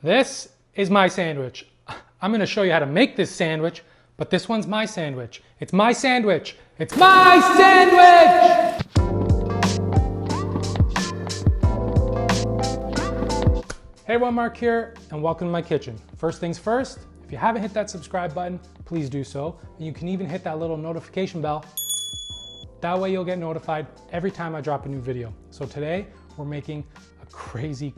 This is my sandwich. I'm going to show you how to make this sandwich, but this one's my sandwich. It's my sandwich. It's my sandwich! Hey everyone, Mark here, and welcome to my kitchen. First things first, if you haven't hit that subscribe button, please do so. And you can even hit that little notification bell. That way you'll get notified every time I drop a new video. So today, we're making a crazy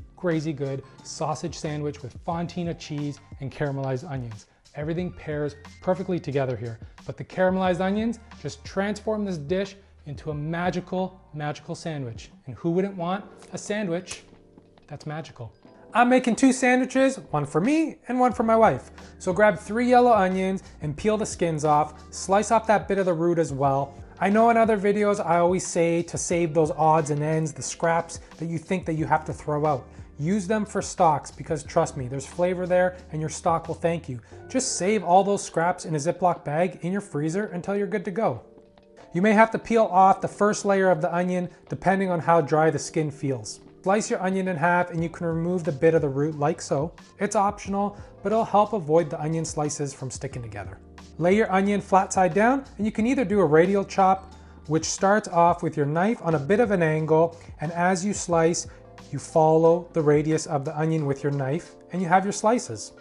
good sausage sandwich with fontina cheese and caramelized onions. Everything pairs perfectly together here, but the caramelized onions just transform this dish into a magical sandwich. And who wouldn't want a sandwich that's magical? I'm making two sandwiches, one for me and one for my wife. So grab 3 yellow onions and peel the skins off, slice off that bit of the root as well. I know in other videos I always say to save those odds and ends, the scraps that you think that you have to throw out. Use them for stocks because trust me, there's flavor there and your stock will thank you. Just save all those scraps in a Ziploc bag in your freezer until you're good to go. You may have to peel off the first layer of the onion depending on how dry the skin feels. Slice your onion in half and you can remove the bit of the root like so. It's optional, but it'll help avoid the onion slices from sticking together. Lay your onion flat side down and you can either do a radial chop, which starts off with your knife on a bit of an angle, and as you slice, you follow the radius of the onion with your knife and you have your slices.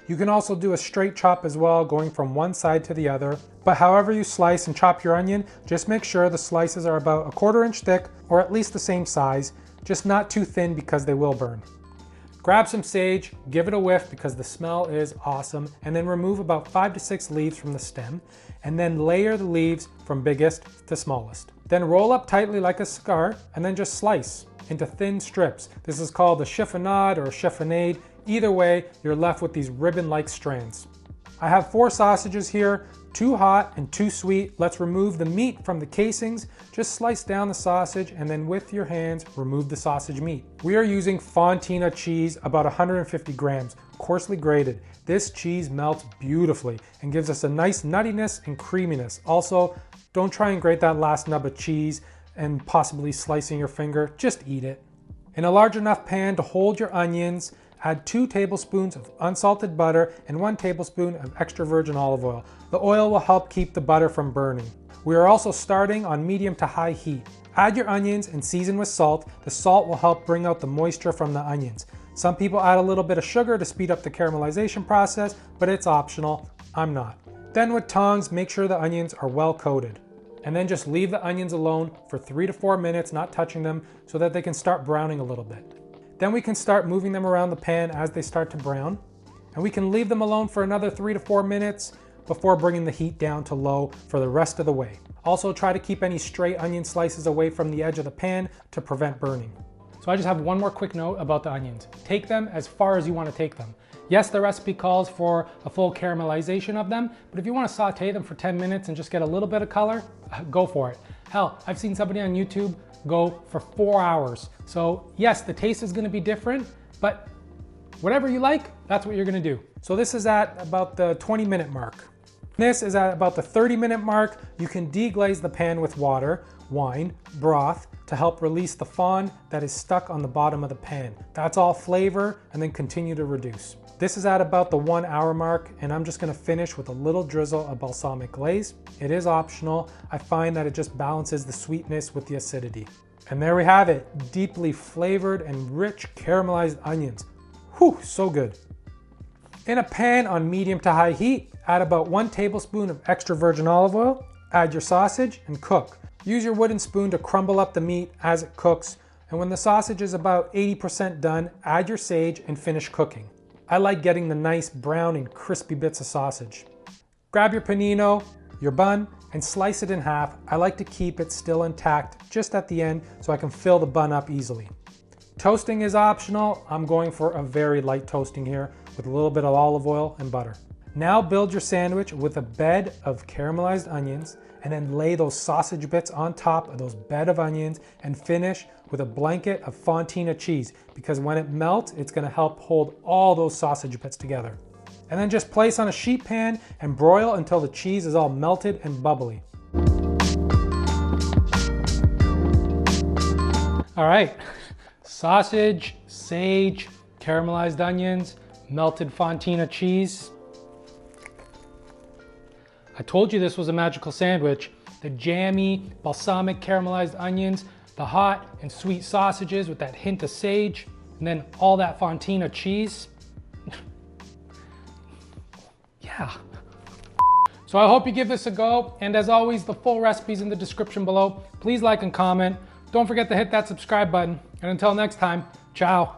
You can also do a straight chop as well, going from one side to the other, but however you slice and chop your onion, just make sure the slices are about 1/4 inch thick or at least the same size, just not too thin because they will burn. Grab some sage, give it a whiff because the smell is awesome, and then remove about 5 to 6 leaves from the stem, and then layer the leaves from biggest to smallest. Then roll up tightly like a cigar, and then just slice into thin strips. This is called a chiffonade or a chiffonade. Either way, you're left with these ribbon-like strands. I have 4 sausages here, 2 hot and 2 sweet. Let's remove the meat from the casings. Just slice down the sausage and then with your hands, remove the sausage meat. We are using fontina cheese, about 150 grams, coarsely grated. This cheese melts beautifully and gives us a nice nuttiness and creaminess. Also, don't try and grate that last nub of cheese and possibly slicing your finger, just eat it. In a large enough pan to hold your onions, add 2 tablespoons of unsalted butter and 1 tablespoon of extra virgin olive oil. The oil will help keep the butter from burning. We are also starting on medium to high heat. Add your onions and season with salt. The salt will help bring out the moisture from the onions. Some people add a little bit of sugar to speed up the caramelization process, but it's optional. I'm not. Then with tongs, make sure the onions are well coated. And then just leave the onions alone for 3 to 4 minutes, not touching them, so that they can start browning a little bit. Then we can start moving them around the pan as they start to brown. And we can leave them alone for another 3 to 4 minutes before bringing the heat down to low for the rest of the way. Also try to keep any stray onion slices away from the edge of the pan to prevent burning. So I just have one more quick note about the onions. Take them as far as you want to take them. Yes, the recipe calls for a full caramelization of them, but if you want to saute them for 10 minutes and just get a little bit of color, go for it. Hell, I've seen somebody on YouTube go for 4 hours. So yes, the taste is going to be different, but whatever you like, that's what you're going to do. So this is at about the 20-minute mark. This is at about the 30-minute mark. You can deglaze the pan with water, wine, broth to help release the fond that is stuck on the bottom of the pan. That's all flavor, and then continue to reduce. This is at about the 1 hour mark, and I'm just gonna finish with a little drizzle of balsamic glaze. It is optional. I find that it just balances the sweetness with the acidity. And there we have it, deeply flavored and rich caramelized onions. Whew, so good. In a pan on medium to high heat, add about 1 tablespoon of extra virgin olive oil, add your sausage and cook. Use your wooden spoon to crumble up the meat as it cooks, and when the sausage is about 80% done, add your sage and finish cooking. I like getting the nice brown and crispy bits of sausage. Grab your panino, your bun, and slice it in half. I like to keep it still intact just at the end so I can fill the bun up easily. Toasting is optional. I'm going for a very light toasting here with a little bit of olive oil and butter. Now build your sandwich with a bed of caramelized onions and then lay those sausage bits on top of those bed of onions and finish with a blanket of fontina cheese because when it melts, it's gonna help hold all those sausage bits together. And then just place on a sheet pan and broil until the cheese is all melted and bubbly. All right, sausage, sage, caramelized onions, melted fontina cheese. I told you this was a magical sandwich. The jammy, balsamic caramelized onions, the hot and sweet sausages with that hint of sage, and then all that fontina cheese. Yeah. So I hope you give this a go. And as always, the full recipe's in the description below. Please like and comment. Don't forget to hit that subscribe button. And until next time, ciao.